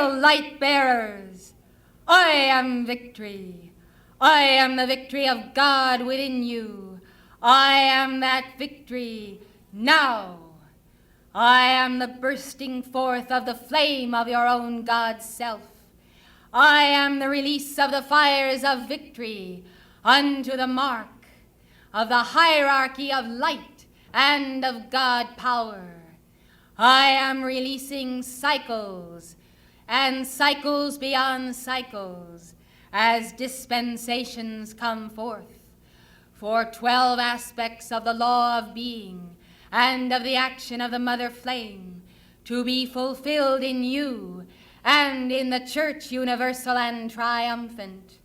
Hail, light bearers! I am victory. I am the victory of God within you. I am that victory now. I am the bursting forth of the flame of your own God's self. I am the release of the fires of victory unto the mark of the hierarchy of light and of God power. I am releasing cycles and cycles beyond cycles as dispensations come forth for 12 aspects of the law of being and of the action of the mother flame to be fulfilled in you and in the church universal and triumphant.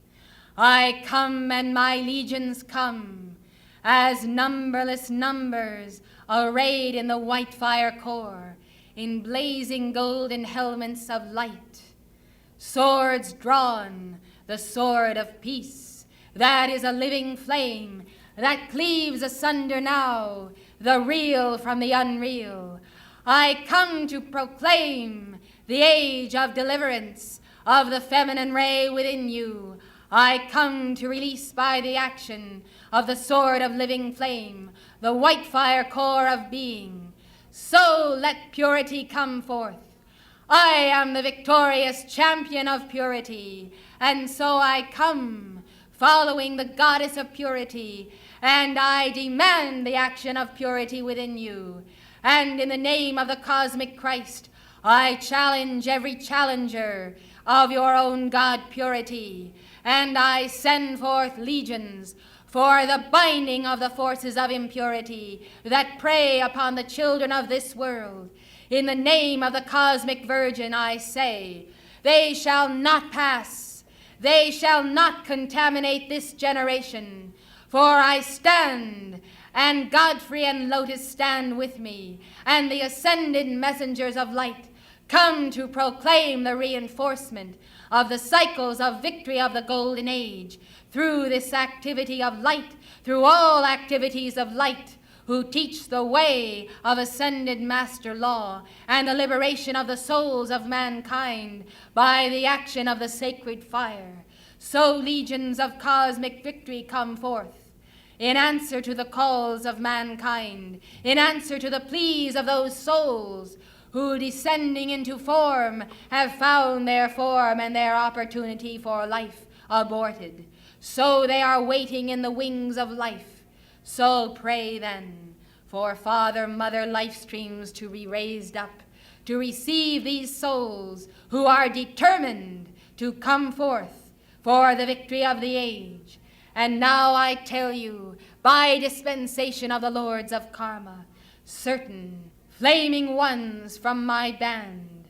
I come and my legions come as numberless numbers arrayed in the white fire core, in blazing golden helmets of light, swords drawn, the sword of peace, that is a living flame that cleaves asunder now the real from the unreal. I come to proclaim the age of deliverance of the feminine ray within you. I come to release by the action of the sword of living flame the white fire core of being. So let purity come forth. I am the victorious champion of purity, and so I come following the goddess of purity, and I demand the action of purity within you. And in the name of the cosmic Christ, I challenge every challenger of your own God purity, and I send forth legions for the binding of the forces of impurity that prey upon the children of this world. In the name of the cosmic Virgin, I say, they shall not pass, they shall not contaminate this generation, for I stand, and Godfrey and Lotus stand with me, and the ascended messengers of light come to proclaim the reinforcement of the cycles of victory of the golden age through this activity of light, through all activities of light, who teach the way of ascended master law and the liberation of the souls of mankind by the action of the sacred fire. So legions of cosmic victory come forth in answer to the calls of mankind, in answer to the pleas of those souls who, descending into form, have found their form and their opportunity for life aborted. So they are waiting in the wings of life. So pray then for Father, Mother, life streams to be raised up, to receive these souls who are determined to come forth for the victory of the age. And now I tell you, by dispensation of the Lords of Karma, certain flaming ones from my band,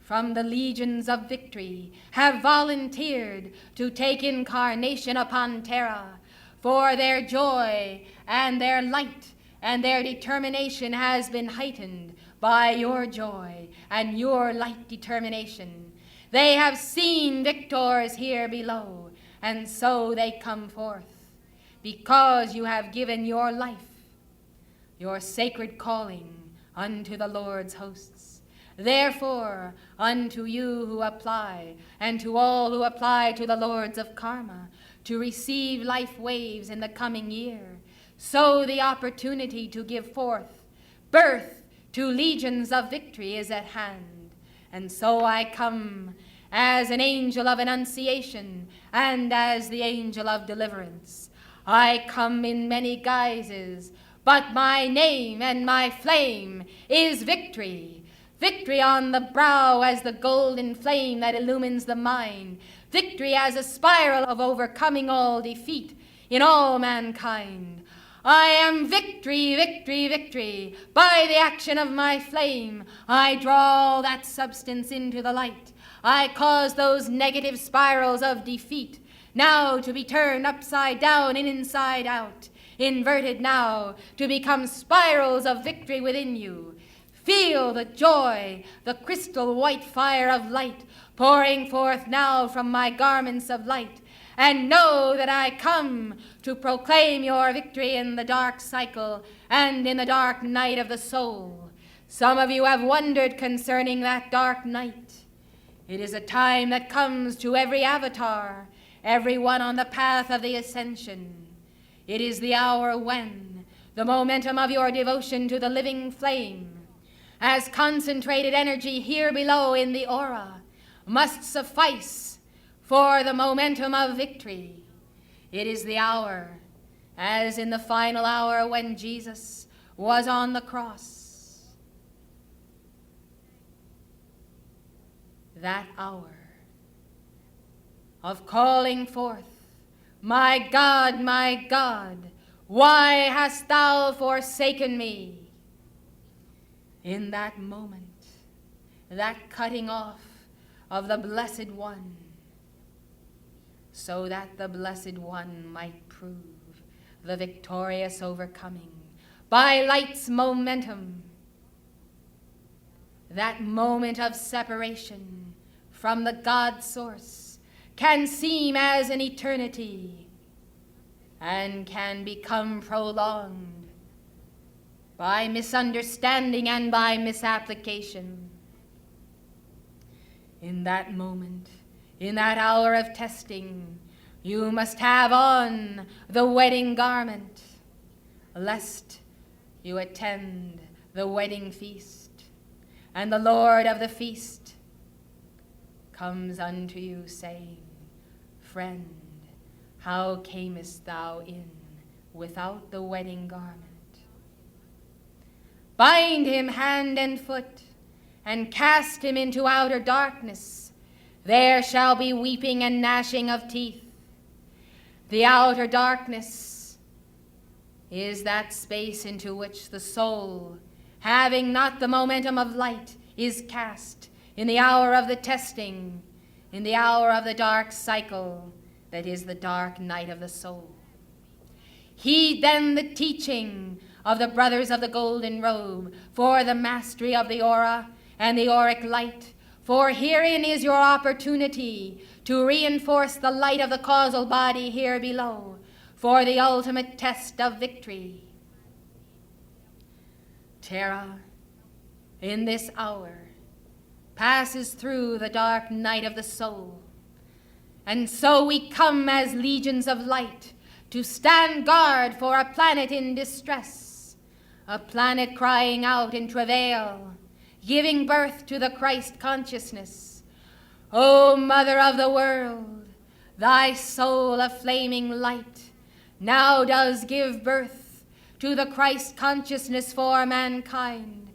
from the legions of victory, have volunteered to take incarnation upon Terra, for their joy and their light and their determination has been heightened by your joy and your light determination. They have seen victors here below, and so they come forth, because you have given your life, your sacred calling unto the Lord's hosts. Therefore, unto you who apply, and to all who apply to the Lords of Karma, to receive life waves in the coming year, so the opportunity to give forth birth to legions of victory is at hand. And so I come as an angel of annunciation and as the angel of deliverance. I come in many guises, but my name and my flame is victory. Victory on the brow as the golden flame that illumines the mind. Victory as a spiral of overcoming all defeat in all mankind. I am victory, victory, victory. By the action of my flame, I draw that substance into the light. I cause those negative spirals of defeat now to be turned upside down and inside out, inverted now to become spirals of victory within you. Feel the joy, the crystal white fire of light pouring forth now from my garments of light, and know that I come to proclaim your victory in the dark cycle and in the dark night of the soul. Some of you have wondered concerning that dark night. It is a time that comes to every avatar, everyone on the path of the ascension. It is the hour when the momentum of your devotion to the living flame, as concentrated energy here below in the aura, must suffice for the momentum of victory. It is the hour, as in the final hour when Jesus was on the cross. That hour of calling forth, my God, why hast thou forsaken me? In that moment, that cutting off of the Blessed One, so that the Blessed One might prove the victorious overcoming by light's momentum. That moment of separation from the God source can seem as an eternity and can become prolonged by misunderstanding and by misapplication. In that moment, in that hour of testing, you must have on the wedding garment, lest you attend the wedding feast, and the Lord of the feast comes unto you, saying, Friend, how camest thou in without the wedding garment? Bind him hand and foot, and cast him into outer darkness. There shall be weeping and gnashing of teeth. The outer darkness is that space into which the soul, having not the momentum of light, is cast in the hour of the testing, in the hour of the dark cycle that is the dark night of the soul. Heed then the teaching of the brothers of the golden robe for the mastery of the aura and the auric light, for herein is your opportunity to reinforce the light of the causal body here below for the ultimate test of victory. Terra, in this hour, passes through the dark night of the soul, and so we come as legions of light to stand guard for a planet in distress, a planet crying out in travail, giving birth to the Christ consciousness. O Mother of the world, thy soul of flaming light now does give birth to the Christ consciousness for mankind.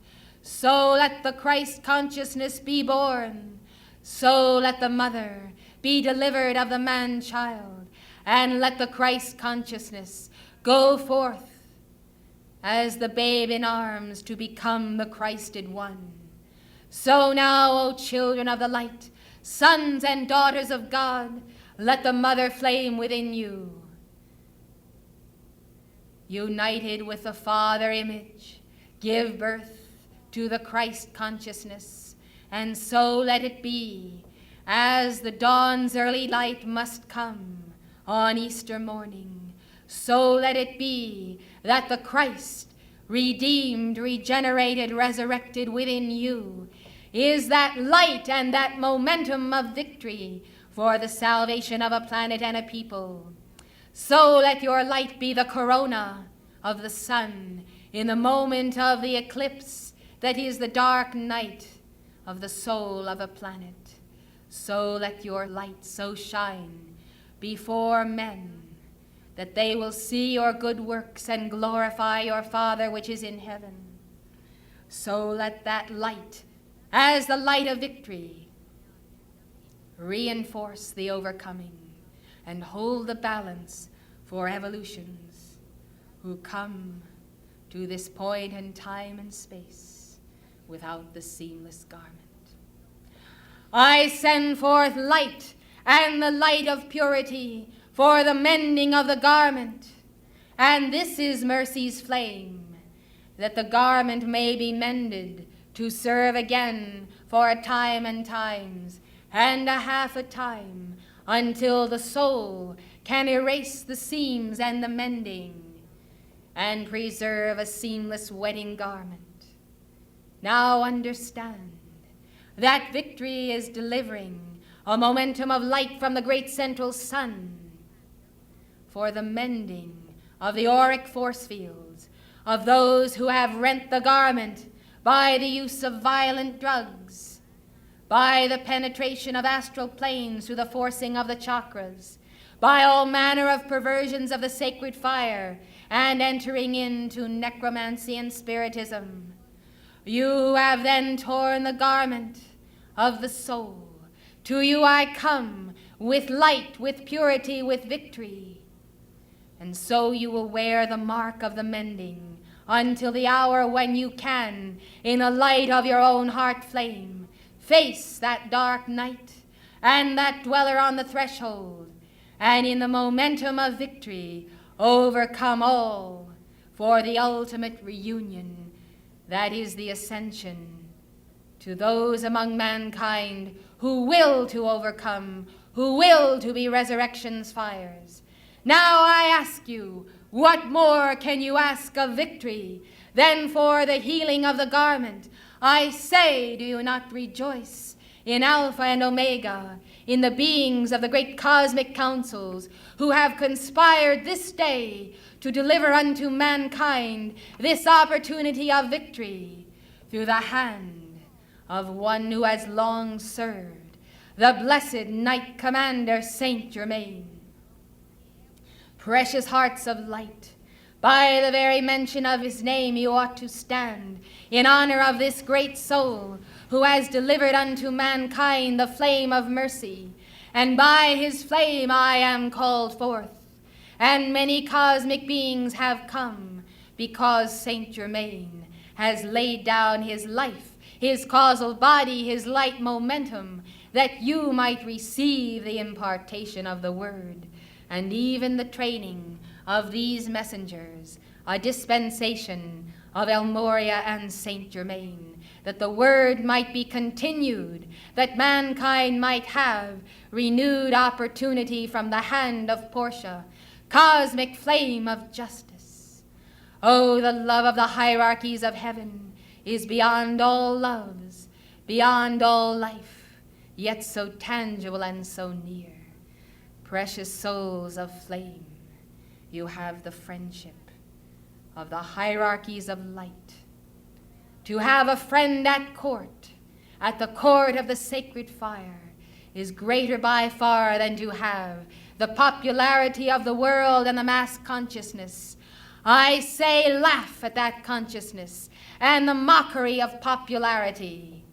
So let the Christ consciousness be born. So let the mother be delivered of the man-child, and let the Christ consciousness go forth as the babe in arms to become the Christed one. So now, O children of the light, sons and daughters of God, let the mother flame within you, united with the Father image, give birth to the Christ consciousness, and so let it be, as the dawn's early light must come on Easter morning, so let it be that the Christ, redeemed, regenerated, resurrected within you, is that light and that momentum of victory for the salvation of a planet and a people. So let your light be the corona of the sun in the moment of the eclipse that is the dark night of the soul of a planet. So let your light so shine before men that they will see your good works and glorify your Father which is in heaven. So let that light, as the light of victory, reinforce the overcoming and hold the balance for evolutions who come to this point in time and space without the seamless garment. I send forth light and the light of purity for the mending of the garment, and this is mercy's flame, that the garment may be mended to serve again for a time and times, and a half a time, until the soul can erase the seams and the mending, and preserve a seamless wedding garment. Now understand That victory is delivering a momentum of light from the great central sun for the mending of the auric force fields of those who have rent the garment by the use of violent drugs, by the penetration of astral planes through the forcing of the chakras, by all manner of perversions of the sacred fire, and entering into necromancy and spiritism. You have then torn the garment of the soul. To you I come with light, with purity, with victory. And so you will wear the mark of the mending until the hour when you can, in the light of your own heart flame, face that dark night and that dweller on the threshold, and in the momentum of victory overcome all for the ultimate reunion that is the ascension. To those among mankind who will to overcome, who will to be resurrection's fires, now I ask you, what more can you ask of victory than for the healing of the garment? I say, do you not rejoice in Alpha and Omega, in the beings of the great cosmic councils who have conspired this day to deliver unto mankind this opportunity of victory through the hand of one who has long served, the blessed Knight Commander Saint Germain? Precious hearts of light, by the very mention of his name you ought to stand in honor of this great soul who has delivered unto mankind the flame of mercy, and by his flame I am called forth. And many cosmic beings have come because Saint Germain has laid down his life, his causal body, his light momentum, that you might receive the impartation of the word, and even the training of these messengers, a dispensation of El Moria and Saint Germain, that the word might be continued, that mankind might have renewed opportunity from the hand of Portia, cosmic flame of justice. Oh, the love of the hierarchies of heaven is beyond all loves, beyond all life, yet so tangible and so near. Precious souls of flame, you have the friendship of the hierarchies of light. To have a friend at the court of the sacred fire, is greater by far than to have the popularity of the world and the mass consciousness. I say, laugh at that consciousness and the mockery of popularity.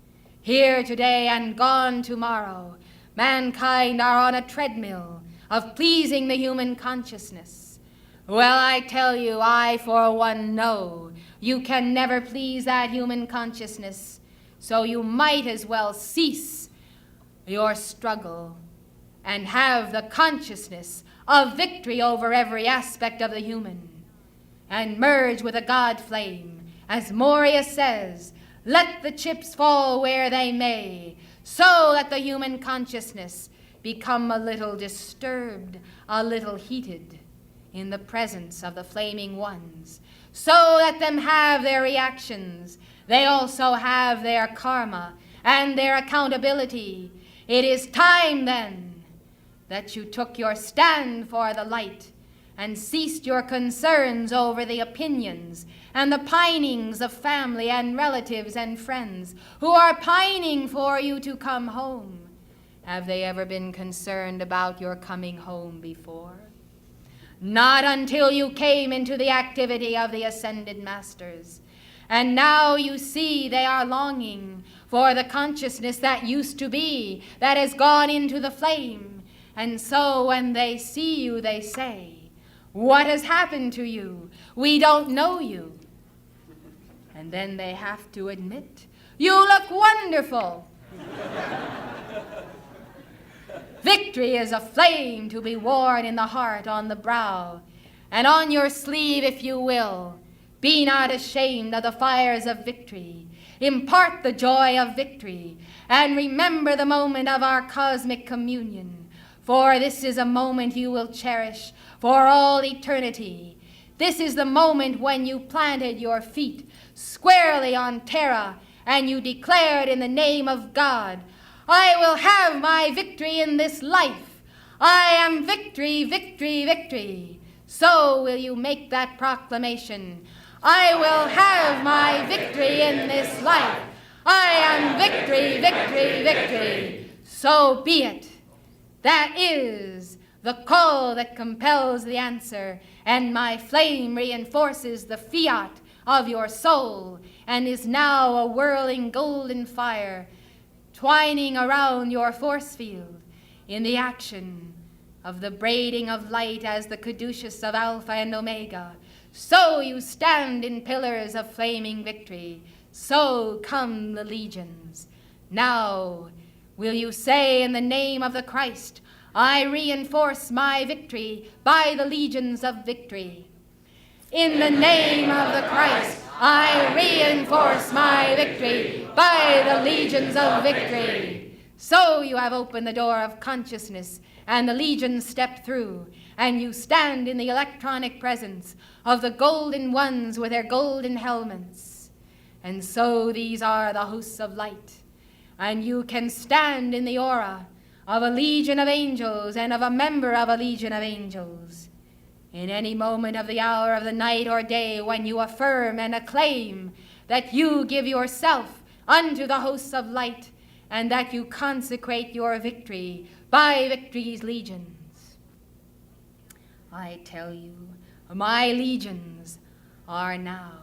Here today and gone tomorrow, mankind are on a treadmill of pleasing the human consciousness. Well, I tell you, I for one know you can never please that human consciousness, so you might as well cease your struggle and have the consciousness of victory over every aspect of the human, and merge with a God flame. As Moria says, let the chips fall where they may, so let the human consciousness become a little disturbed, a little heated in the presence of the flaming ones. So let them have their reactions. They also have their karma and their accountability. It is time then that you took your stand for the light and ceased your concerns over the opinions and the pinings of family and relatives and friends who are pining for you to come home. Have they ever been concerned about your coming home before? Not until you came into the activity of the ascended masters. And now you see they are longing for the consciousness that used to be, that has gone into the flame. And so when they see you, they say, what has happened to you? We don't know you. And then they have to admit, you look wonderful. Victory is a flame to be worn in the heart, on the brow, and on your sleeve, if you will. Be not ashamed of the fires of victory. Impart the joy of victory, and remember the moment of our cosmic communion, for this is a moment you will cherish for all eternity. This is the moment when you planted your feet squarely on Terra and you declared in the name of God, I will have my victory in this life. I am victory, victory, victory. So will you make that proclamation. I will have my victory in this life. I am victory, victory, victory. So be it. That is the call that compels the answer, and my flame reinforces the fiat of your soul, and is now a whirling golden fire, twining around your force field in the action of the braiding of light as the caduceus of Alpha and Omega. So you stand in pillars of flaming victory. So come the legions. Now will you say in the name of the Christ, I reinforce my victory by the legions of victory. In the name of the Christ, I reinforce my victory by the legions of victory. So you have opened the door of consciousness, and the legions step through, and you stand in the electronic presence of the golden ones with their golden helmets. And so these are the hosts of light, and you can stand in the aura of a legion of angels and of a member of a legion of angels. In any moment of the hour of the night or day, when you affirm and acclaim that you give yourself unto the hosts of light, and that you consecrate your victory by victory's legions. I tell you, my legions are now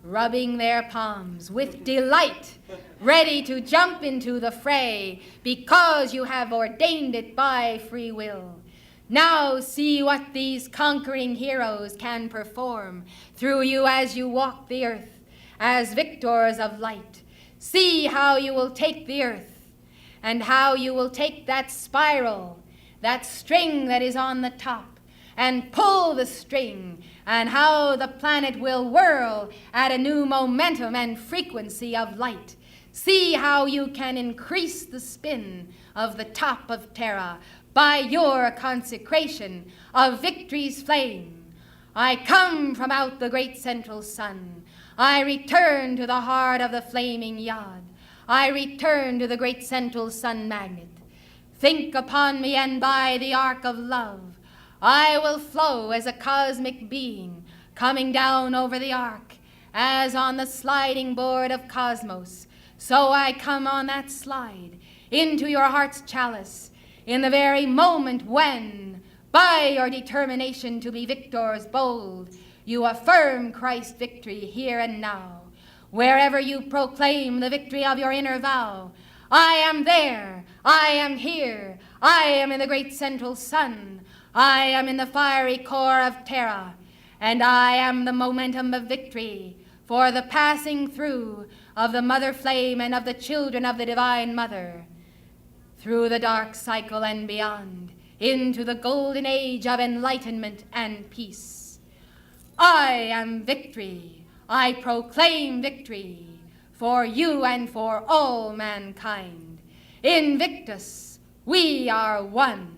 rubbing their palms with delight, ready to jump into the fray, because you have ordained it by free will. Now see what these conquering heroes can perform through you as you walk the earth as victors of light. See how you will take the earth, and how you will take that spiral, that string that is on the top, and pull the string, and how the planet will whirl at a new momentum and frequency of light. See how you can increase the spin of the top of Terra by your consecration of victory's flame. I come from out the great central sun. I return to the heart of the flaming yod. I return to the great central sun magnet. Think upon me, and by the arc of love, I will flow as a cosmic being coming down over the arc, as on the sliding board of cosmos. So I come on that slide into your heart's chalice in the very moment when, by your determination to be victors bold, you affirm Christ's victory here and now. Wherever you proclaim the victory of your inner vow, I am there, I am here, I am in the great central sun, I am in the fiery core of Terra, and I am the momentum of victory for the passing through of the mother flame and of the children of the divine mother, through the dark cycle and beyond, into the golden age of enlightenment and peace. I am victory. I proclaim victory for you and for all mankind. Invictus, we are one.